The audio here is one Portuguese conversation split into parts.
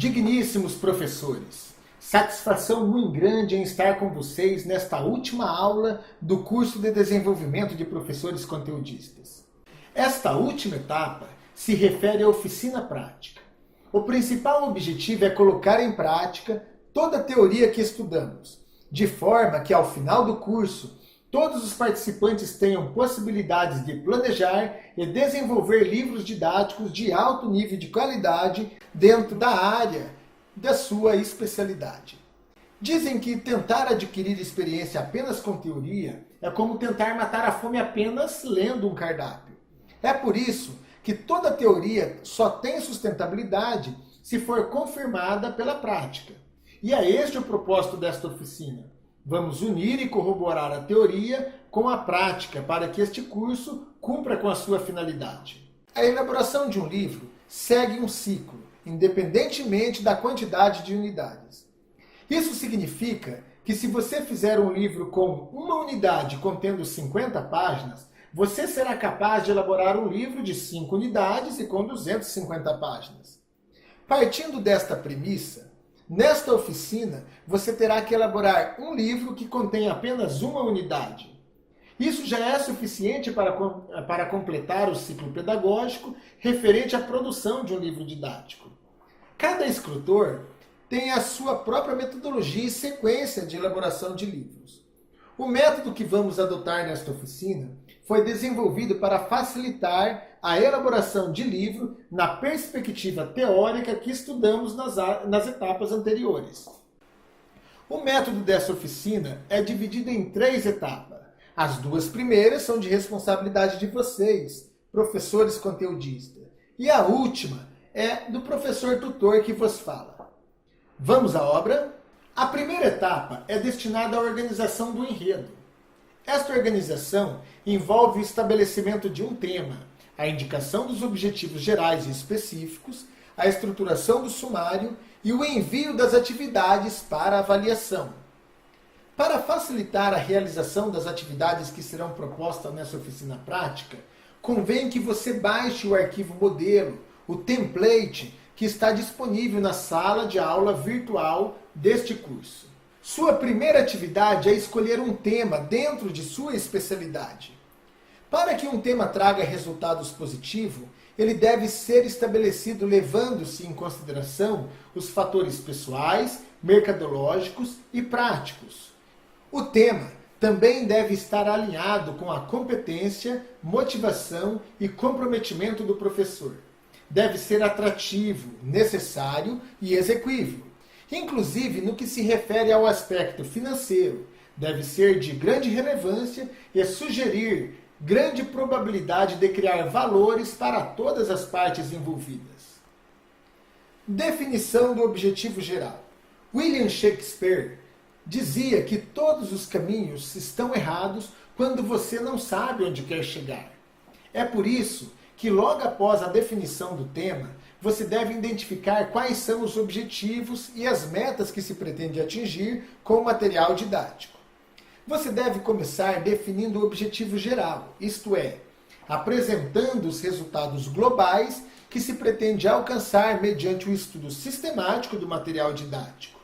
Digníssimos professores, satisfação muito grande em estar com vocês nesta última aula do curso de desenvolvimento de professores conteudistas. Esta última etapa se refere à oficina prática. O principal objetivo é colocar em prática toda a teoria que estudamos, de forma que ao final do curso todos os participantes tenham possibilidades de planejar e desenvolver livros didáticos de alto nível de qualidade dentro da área da sua especialidade. Dizem que tentar adquirir experiência apenas com teoria é como tentar matar a fome apenas lendo um cardápio. É por isso que toda teoria só tem sustentabilidade se for confirmada pela prática. E é este o propósito desta oficina. Vamos unir e corroborar a teoria com a prática para que este curso cumpra com a sua finalidade. A elaboração de um livro segue um ciclo, independentemente da quantidade de unidades. Isso significa que se você fizer um livro com uma unidade contendo 50 páginas, você será capaz de elaborar um livro de 5 unidades e com 250 páginas. Partindo desta premissa, nesta oficina, você terá que elaborar um livro que contém apenas uma unidade. Isso já é suficiente para completar o ciclo pedagógico referente à produção de um livro didático. Cada escritor tem a sua própria metodologia e sequência de elaboração de livros. O método que vamos adotar nesta oficina foi desenvolvido para facilitar a elaboração de livro na perspectiva teórica que estudamos nas etapas anteriores. O método dessa oficina é dividido em 3 etapas. As 2 primeiras são de responsabilidade de vocês, professores conteudistas, e a última é do professor tutor que vos fala. Vamos à obra? A primeira etapa é destinada à organização do enredo. Esta organização envolve o estabelecimento de um tema, a indicação dos objetivos gerais e específicos, a estruturação do sumário e o envio das atividades para avaliação. Para facilitar a realização das atividades que serão propostas nessa oficina prática, convém que você baixe o arquivo modelo, o template, que está disponível na sala de aula virtual deste curso. Sua primeira atividade é escolher um tema dentro de sua especialidade. Para que um tema traga resultados positivos, ele deve ser estabelecido levando-se em consideração os fatores pessoais, mercadológicos e práticos. O tema também deve estar alinhado com a competência, motivação e comprometimento do professor. Deve ser atrativo, necessário e exequível. Inclusive no que se refere ao aspecto financeiro, deve ser de grande relevância e sugerir grande probabilidade de criar valores para todas as partes envolvidas. Definição do objetivo geral. William Shakespeare dizia que todos os caminhos estão errados quando você não sabe onde quer chegar. É por isso que logo após a definição do tema, você deve identificar quais são os objetivos e as metas que se pretende atingir com o material didático. Você deve começar definindo o objetivo geral, isto é, apresentando os resultados globais que se pretende alcançar mediante o estudo sistemático do material didático.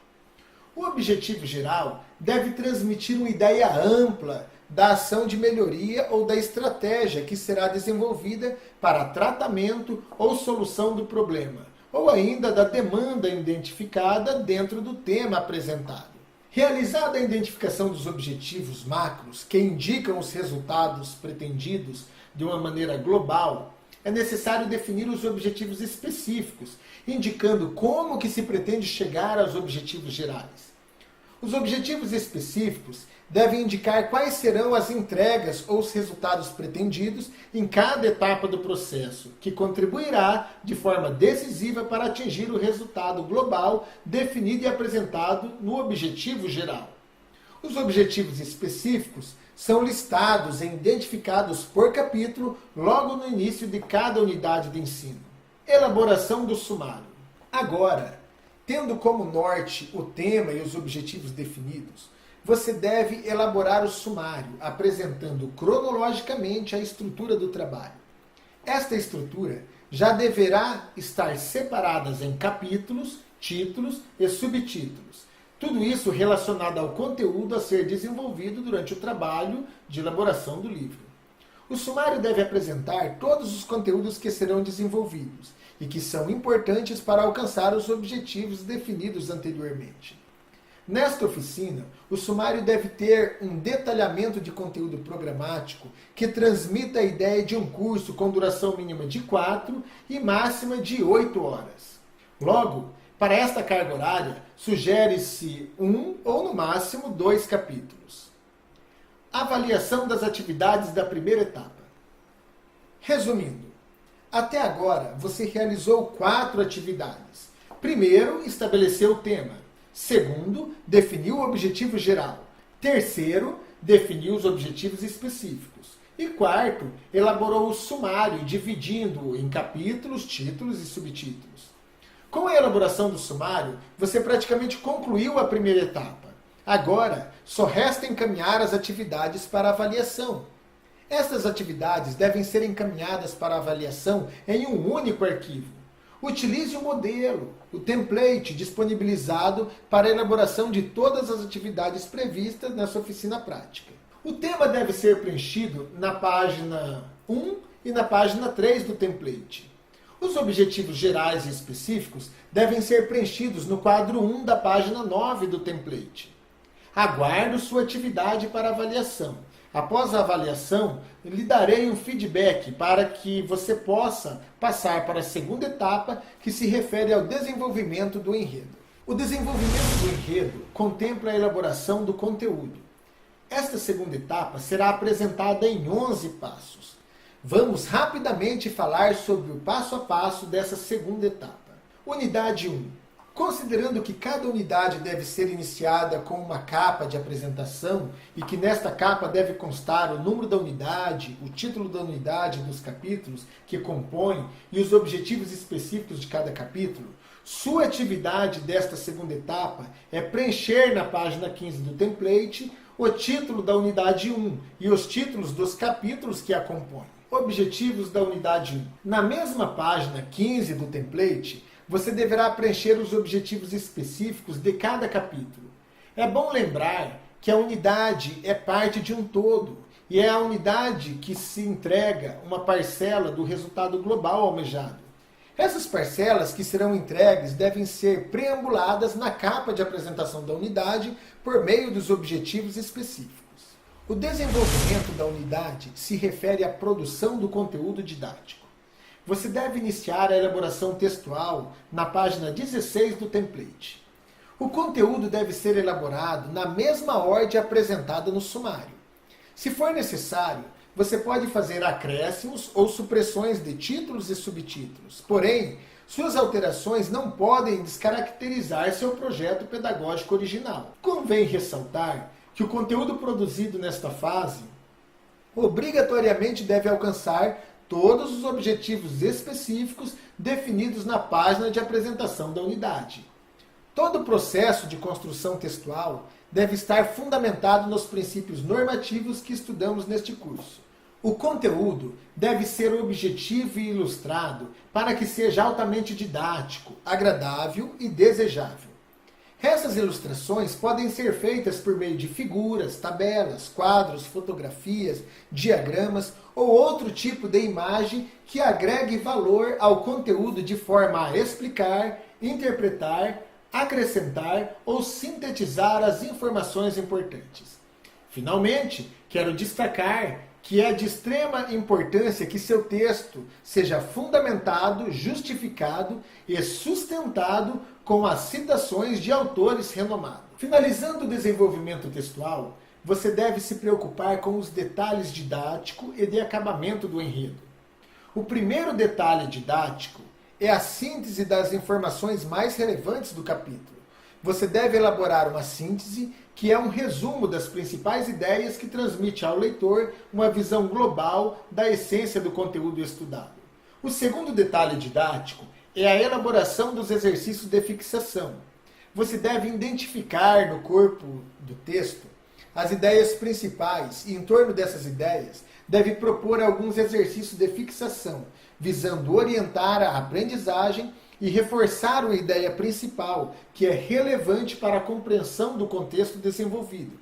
O objetivo geral deve transmitir uma ideia ampla da ação de melhoria ou da estratégia que será desenvolvida para tratamento ou solução do problema, ou ainda da demanda identificada dentro do tema apresentado. Realizada a identificação dos objetivos macros que indicam os resultados pretendidos de uma maneira global, é necessário definir os objetivos específicos, indicando como que se pretende chegar aos objetivos gerais. Os objetivos específicos devem indicar quais serão as entregas ou os resultados pretendidos em cada etapa do processo, que contribuirá de forma decisiva para atingir o resultado global definido e apresentado no objetivo geral. Os objetivos específicos são listados e identificados por capítulo logo no início de cada unidade de ensino. Elaboração do sumário. Agora, tendo como norte o tema e os objetivos definidos, você deve elaborar o sumário, apresentando cronologicamente a estrutura do trabalho. Esta estrutura já deverá estar separada em capítulos títulos e subtítulos. Tudo isso relacionado ao conteúdo a ser desenvolvido durante o trabalho de elaboração do livro. O sumário deve apresentar todos os conteúdos que serão desenvolvidos e que são importantes para alcançar os objetivos definidos anteriormente. Nesta oficina, o sumário deve ter um detalhamento de conteúdo programático que transmita a ideia de um curso com duração mínima de 4 e máxima de 8 horas. Logo, para esta carga horária, sugere-se 1 ou no máximo 2 capítulos. Avaliação das atividades da primeira etapa. Resumindo, até agora você realizou 4 atividades. Primeiro, estabeleceu o tema. Segundo, definiu o objetivo geral. Terceiro, definiu os objetivos específicos. E quarto, elaborou o sumário, dividindo-o em capítulos, títulos e subtítulos. Com a elaboração do sumário, você praticamente concluiu a primeira etapa. Agora, só resta encaminhar as atividades para avaliação. Estas atividades devem ser encaminhadas para avaliação em um único arquivo. Utilize o modelo, o template disponibilizado para a elaboração de todas as atividades previstas nessa oficina prática. O tema deve ser preenchido na página 1 e na página 3 do template. Os objetivos gerais e específicos devem ser preenchidos no quadro 1 da página 9 do template. Aguardo sua atividade para avaliação. Após a avaliação, lhe darei um feedback para que você possa passar para a segunda etapa, que se refere ao desenvolvimento do enredo. O desenvolvimento do enredo contempla a elaboração do conteúdo. Esta segunda etapa será apresentada em 11 passos. Vamos rapidamente falar sobre o passo a passo dessa segunda etapa. Unidade 1. Considerando que cada unidade deve ser iniciada com uma capa de apresentação e que nesta capa deve constar o número da unidade, o título da unidade dos capítulos que compõem e os objetivos específicos de cada capítulo, sua atividade desta segunda etapa é preencher na página 15 do template o título da unidade 1 e os títulos dos capítulos que a compõem. Objetivos da unidade 1. Na mesma página 15 do template, você deverá preencher os objetivos específicos de cada capítulo. É bom lembrar que a unidade é parte de um todo e é a unidade que se entrega uma parcela do resultado global almejado. Essas parcelas que serão entregues devem ser preambuladas na capa de apresentação da unidade por meio dos objetivos específicos. O desenvolvimento da unidade se refere à produção do conteúdo didático. Você deve iniciar a elaboração textual na página 16 do template. O conteúdo deve ser elaborado na mesma ordem apresentada no sumário. Se for necessário, você pode fazer acréscimos ou supressões de títulos e subtítulos. Porém, suas alterações não podem descaracterizar seu projeto pedagógico original. Convém ressaltar que o conteúdo produzido nesta fase obrigatoriamente deve alcançar todos os objetivos específicos definidos na página de apresentação da unidade. Todo o processo de construção textual deve estar fundamentado nos princípios normativos que estudamos neste curso. O conteúdo deve ser objetivo e ilustrado para que seja altamente didático, agradável e desejável. Essas ilustrações podem ser feitas por meio de figuras, tabelas, quadros, fotografias, diagramas ou outro tipo de imagem que agregue valor ao conteúdo de forma a explicar, interpretar, acrescentar ou sintetizar as informações importantes. Finalmente, quero destacar que é de extrema importância que seu texto seja fundamentado, justificado e sustentado com as citações de autores renomados. Finalizando o desenvolvimento textual, você deve se preocupar com os detalhes didático e de acabamento do enredo. O primeiro detalhe didático é a síntese das informações mais relevantes do capítulo. Você deve elaborar uma síntese que é um resumo das principais ideias que transmite ao leitor uma visão global da essência do conteúdo estudado. O segundo detalhe didático é a elaboração dos exercícios de fixação. Você deve identificar no corpo do texto as ideias principais e, em torno dessas ideias, deve propor alguns exercícios de fixação, visando orientar a aprendizagem e reforçar uma ideia principal, que é relevante para a compreensão do contexto desenvolvido.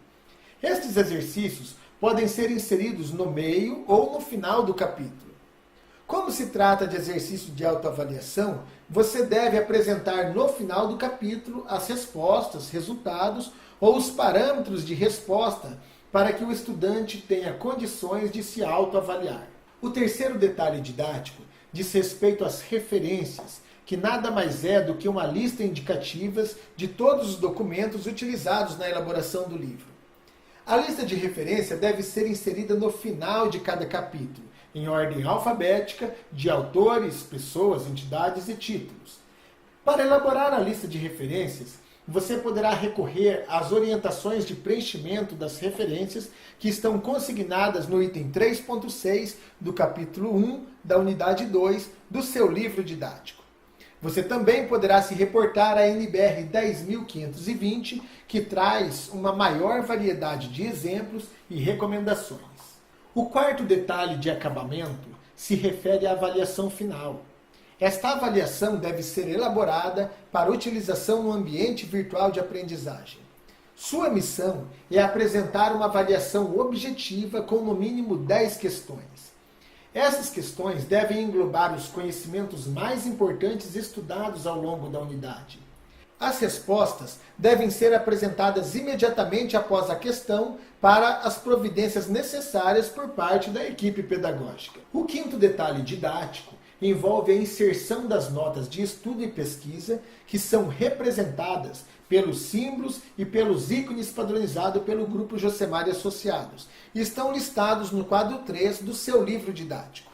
Estes exercícios podem ser inseridos no meio ou no final do capítulo. Como se trata de exercício de autoavaliação, você deve apresentar no final do capítulo as respostas, resultados ou os parâmetros de resposta para que o estudante tenha condições de se autoavaliar. O terceiro detalhe didático diz respeito às referências, que nada mais é do que uma lista indicativa de todos os documentos utilizados na elaboração do livro. A lista de referência deve ser inserida no final de cada capítulo, em ordem alfabética, de autores, pessoas, entidades e títulos. Para elaborar a lista de referências, você poderá recorrer às orientações de preenchimento das referências que estão consignadas no item 3.6 do capítulo 1 da unidade 2 do seu livro didático. Você também poderá se reportar à NBR 10.520, que traz uma maior variedade de exemplos e recomendações. O quarto detalhe de acabamento se refere à avaliação final. Esta avaliação deve ser elaborada para utilização no ambiente virtual de aprendizagem. Sua missão é apresentar uma avaliação objetiva com no mínimo 10 questões. Essas questões devem englobar os conhecimentos mais importantes estudados ao longo da unidade. As respostas devem ser apresentadas imediatamente após a questão para as providências necessárias por parte da equipe pedagógica. O quinto detalhe didático envolve a inserção das notas de estudo e pesquisa, que são representadas pelos símbolos e pelos ícones padronizados pelo Grupo Josemar e Associados, e estão listados no quadro 3 do seu livro didático.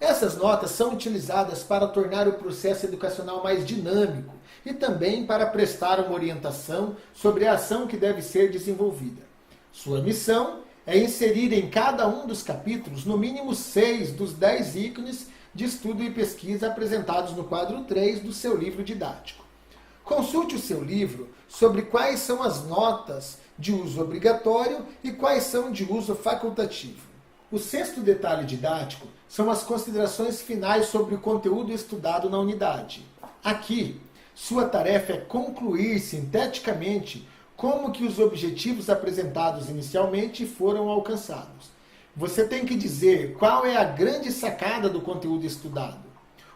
Essas notas são utilizadas para tornar o processo educacional mais dinâmico e também para prestar uma orientação sobre a ação que deve ser desenvolvida. Sua missão é inserir em cada um dos capítulos no mínimo 6 dos 10 ícones de estudo e pesquisa apresentados no quadro 3 do seu livro didático. Consulte o seu livro sobre quais são as notas de uso obrigatório e quais são de uso facultativo. O sexto detalhe didático são as considerações finais sobre o conteúdo estudado na unidade. Aqui, sua tarefa é concluir sinteticamente como que os objetivos apresentados inicialmente foram alcançados. Você tem que dizer qual é a grande sacada do conteúdo estudado,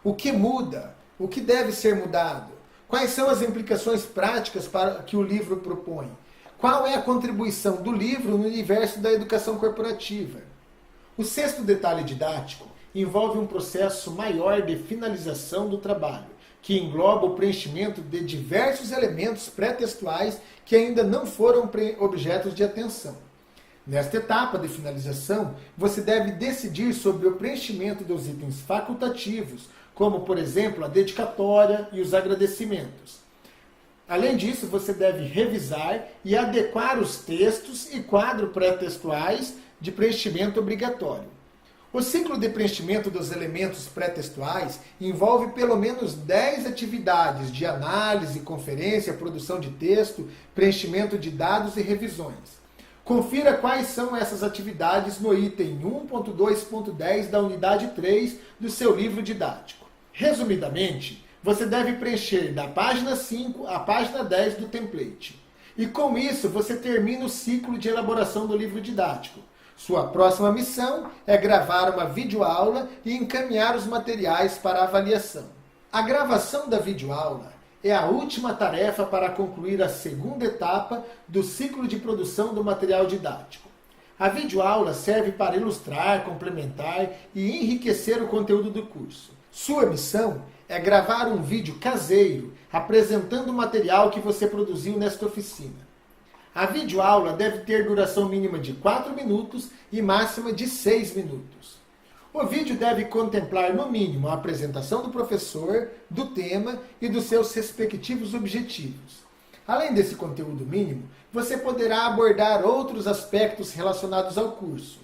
o que muda, o que deve ser mudado, quais são as implicações práticas para que o livro propõe, qual é a contribuição do livro no universo da educação corporativa. O sexto detalhe didático envolve um processo maior de finalização do trabalho, que engloba o preenchimento de diversos elementos pré-textuais que ainda não foram objetos de atenção. Nesta etapa de finalização, você deve decidir sobre o preenchimento dos itens facultativos, como, por exemplo, a dedicatória e os agradecimentos. Além disso, você deve revisar e adequar os textos e quadros pré-textuais de preenchimento obrigatório. O ciclo de preenchimento dos elementos pré-textuais envolve pelo menos 10 atividades de análise, conferência, produção de texto, preenchimento de dados e revisões. Confira quais são essas atividades no item 1.2.10 da unidade 3 do seu livro didático. Resumidamente, você deve preencher da página 5 à página 10 do template. E com isso, você termina o ciclo de elaboração do livro didático. Sua próxima missão é gravar uma videoaula e encaminhar os materiais para avaliação. A gravação da videoaula é a última tarefa para concluir a segunda etapa do ciclo de produção do material didático. A videoaula serve para ilustrar, complementar e enriquecer o conteúdo do curso. Sua missão é gravar um vídeo caseiro apresentando o material que você produziu nesta oficina. A videoaula deve ter duração mínima de 4 minutos e máxima de 6 minutos. O vídeo deve contemplar, no mínimo, a apresentação do professor, do tema e dos seus respectivos objetivos. Além desse conteúdo mínimo, você poderá abordar outros aspectos relacionados ao curso.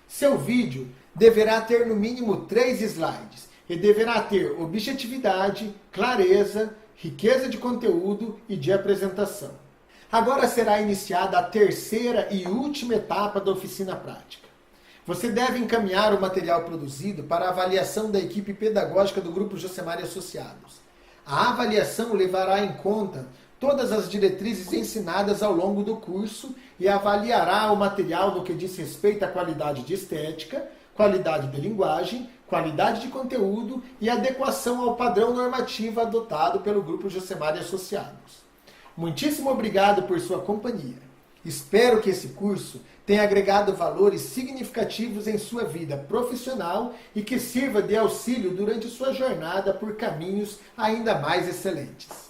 Seu vídeo deverá ter, no mínimo, 3 slides e deverá ter objetividade, clareza, riqueza de conteúdo e de apresentação. Agora será iniciada a terceira e última etapa da oficina prática. Você deve encaminhar o material produzido para a avaliação da equipe pedagógica do Grupo Josemar e Associados. A avaliação levará em conta todas as diretrizes ensinadas ao longo do curso e avaliará o material no que diz respeito à qualidade de estética, qualidade de linguagem, qualidade de conteúdo e adequação ao padrão normativo adotado pelo Grupo Josemar e Associados. Muitíssimo obrigado por sua companhia. Espero que esse curso tenha agregado valores significativos em sua vida profissional e que sirva de auxílio durante sua jornada por caminhos ainda mais excelentes.